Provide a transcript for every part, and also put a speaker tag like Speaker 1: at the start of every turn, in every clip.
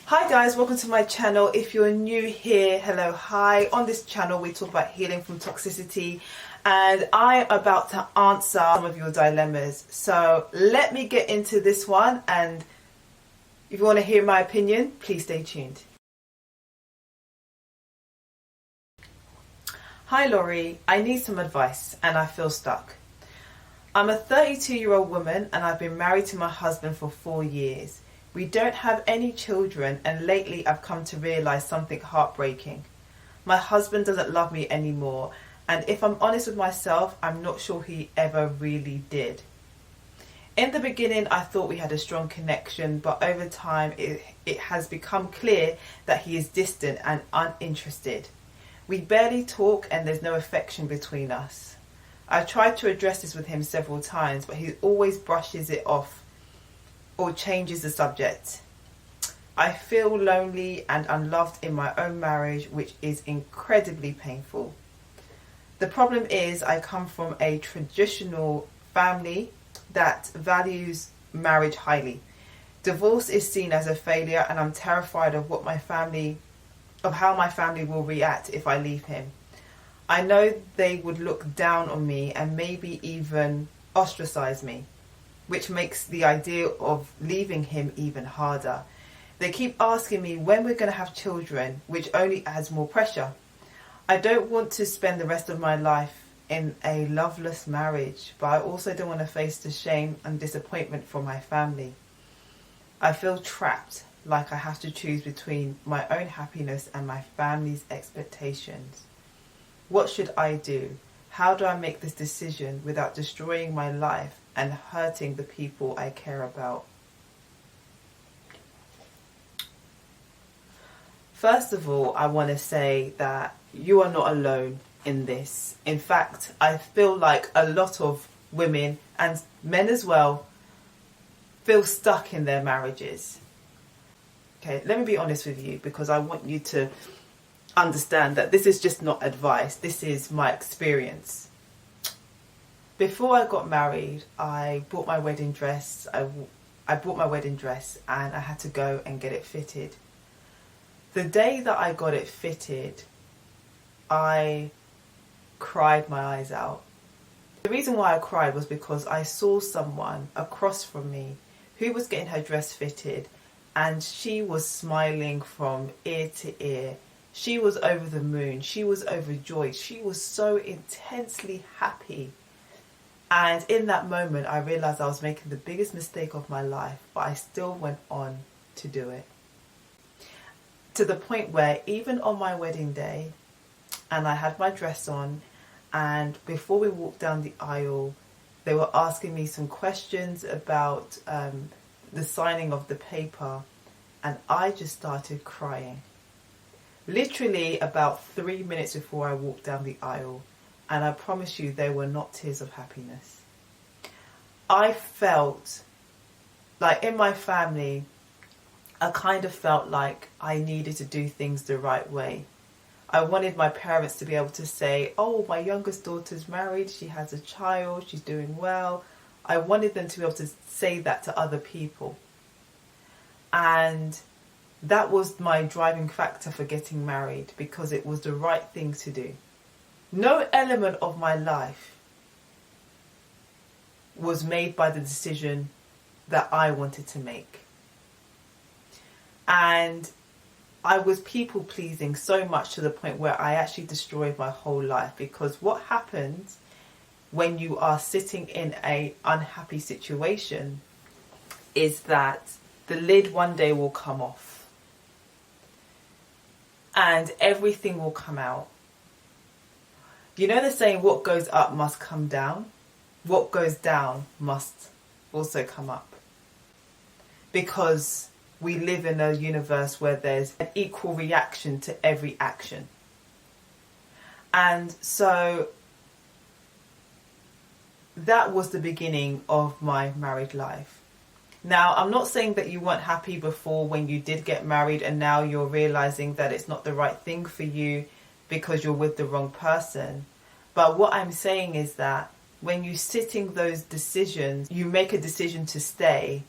Speaker 1: Hi guys, welcome to my channel. If you're new here, hello, hi. On this channel we talk about healing from toxicity, and I'm about to answer some of your dilemmas. So let me get into this one, and if you want to hear my opinion, please stay tuned. Hi Laurie, I need some advice and I feel stuck. I'm a 32-year-old woman and I've been married to my husband for 4 years. We don't have any children, and lately I've come to realise something heartbreaking. My husband doesn't love me anymore, and if I'm honest with myself, I'm not sure he ever really did. In the beginning I thought we had a strong connection, but over time it has become clear that he is distant and uninterested. We barely talk and there's no affection between us. I've tried to address this with him several times, but he always brushes it off or changes the subject. I feel lonely and unloved in my own marriage, which is incredibly painful. The problem is I come from a traditional family that values marriage highly. Divorce is seen as a failure, and I'm terrified of how my family will react if I leave him. I know they would look down on me and maybe even ostracize me, which makes the idea of leaving him even harder. They keep asking me when we're going to have children, which only adds more pressure. I don't want to spend the rest of my life in a loveless marriage, but I also don't want to face the shame and disappointment from my family. I feel trapped, like I have to choose between my own happiness and my family's expectations. What should I do? How do I make this decision without destroying my life and hurting the people I care about? First of all, I want to say that you are not alone in this. In fact, I feel like a lot of women and men as well feel stuck in their marriages. Okay, let me be honest with you, because I want you to understand that this is just not advice. This is my experience. Before I got married, I bought my wedding dress. I bought my wedding dress and I had to go and get it fitted. The day that I got it fitted, I cried my eyes out. The reason why I cried was because I saw someone across from me who was getting her dress fitted, and she was smiling from ear to ear. She was over the moon. She was overjoyed. She was so intensely happy. And in that moment, I realized I was making the biggest mistake of my life, but I still went on to do it. To the point where even on my wedding day, and I had my dress on, and before we walked down the aisle, they were asking me some questions about the signing of the paper, and I just started crying. Literally about 3 minutes before I walked down the aisle. And I promise you, they were not tears of happiness. I felt like in my family, I kind of felt like I needed to do things the right way. I wanted my parents to be able to say, oh, my youngest daughter's married, she has a child, she's doing well. I wanted them to be able to say that to other people. And that was my driving factor for getting married, because it was the right thing to do. No element of my life was made by the decision that I wanted to make. And I was people pleasing so much to the point where I actually destroyed my whole life. Because what happens when you are sitting in an unhappy situation is that the lid one day will come off and everything will come out. You know the saying, what goes up must come down? What goes down must also come up. Because we live in a universe where there's an equal reaction to every action. And so that was the beginning of my married life. Now, I'm not saying that you weren't happy before when you did get married and now you're realizing that it's not the right thing for you because you're with the wrong person. But what I'm saying is that when you're sitting those decisions, you make a decision to stay,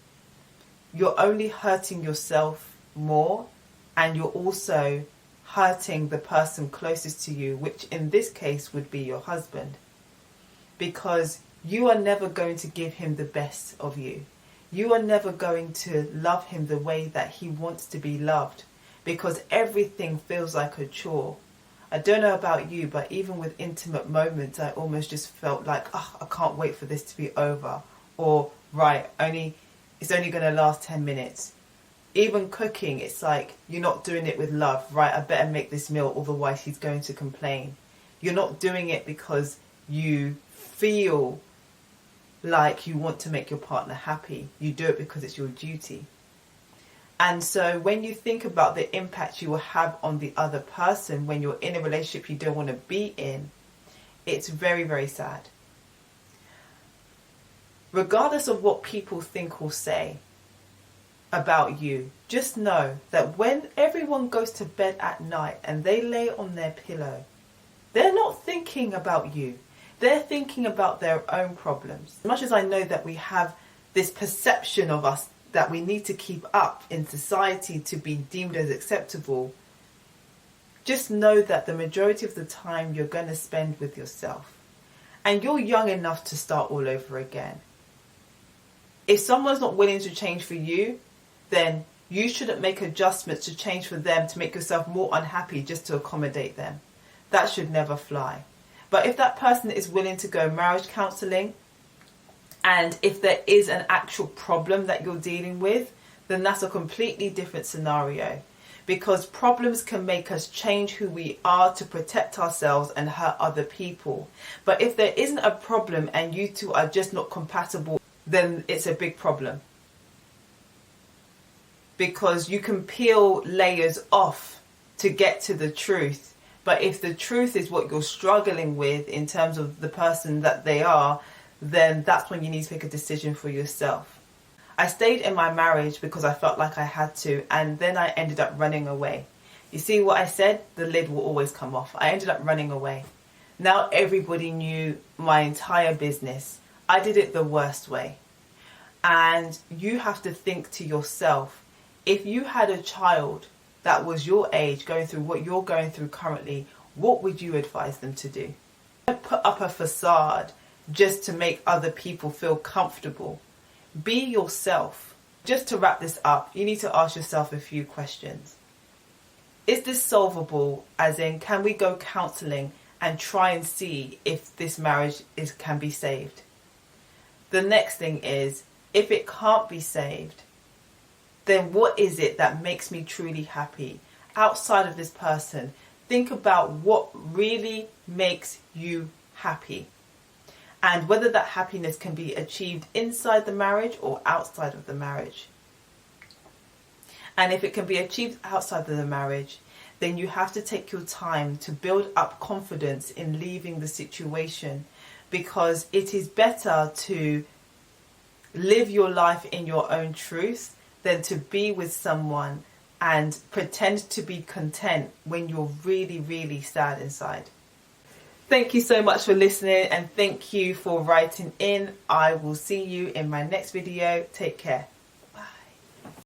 Speaker 1: you're only hurting yourself more, and you're also hurting the person closest to you, which in this case would be your husband, because you are never going to give him the best of you. You are never going to love him the way that he wants to be loved, because everything feels like a chore. I don't know about you, but even with intimate moments, I almost just felt like, oh, I can't wait for this to be over. Or, right, it's only going to last 10 minutes. Even cooking, it's like, you're not doing it with love. Right, I better make this meal, otherwise he's going to complain. You're not doing it because you feel like you want to make your partner happy. You do it because it's your duty. And so when you think about the impact you will have on the other person when you're in a relationship you don't want to be in, it's very, very sad. Regardless of what people think or say about you, just know that when everyone goes to bed at night and they lay on their pillow, they're not thinking about you. They're thinking about their own problems. As much as I know that we have this perception of us that we need to keep up in society to be deemed as acceptable, just know that the majority of the time you're going to spend with yourself. And you're young enough to start all over again. If someone's not willing to change for you, then you shouldn't make adjustments to change for them to make yourself more unhappy just to accommodate them. That should never fly. But if that person is willing to go marriage counselling, and if there is an actual problem that you're dealing with, then that's a completely different scenario. Because problems can make us change who we are to protect ourselves and hurt other people. But if there isn't a problem and you two are just not compatible, then it's a big problem. Because you can peel layers off to get to the truth. But if the truth is what you're struggling with in terms of the person that they are, then that's when you need to make a decision for yourself. I stayed in my marriage because I felt like I had to, and then I ended up running away. You see what I said? The lid will always come off. I ended up running away. Now everybody knew my entire business. I did it the worst way. And you have to think to yourself, if you had a child that was your age going through what you're going through currently, what would you advise them to do? Put up a facade just to make other people feel comfortable. Be yourself. Just to wrap this up, you need to ask yourself a few questions. Is this solvable? As in, can we go counselling and try and see if this marriage can be saved? The next thing is, if it can't be saved, then what is it that makes me truly happy outside of this person? Think about what really makes you happy, and whether that happiness can be achieved inside the marriage or outside of the marriage. And if it can be achieved outside of the marriage, then you have to take your time to build up confidence in leaving the situation, because it is better to live your life in your own truth than to be with someone and pretend to be content when you're really, really sad inside. Thank you so much for listening, and thank you for writing in. I will see you in my next video. Take care.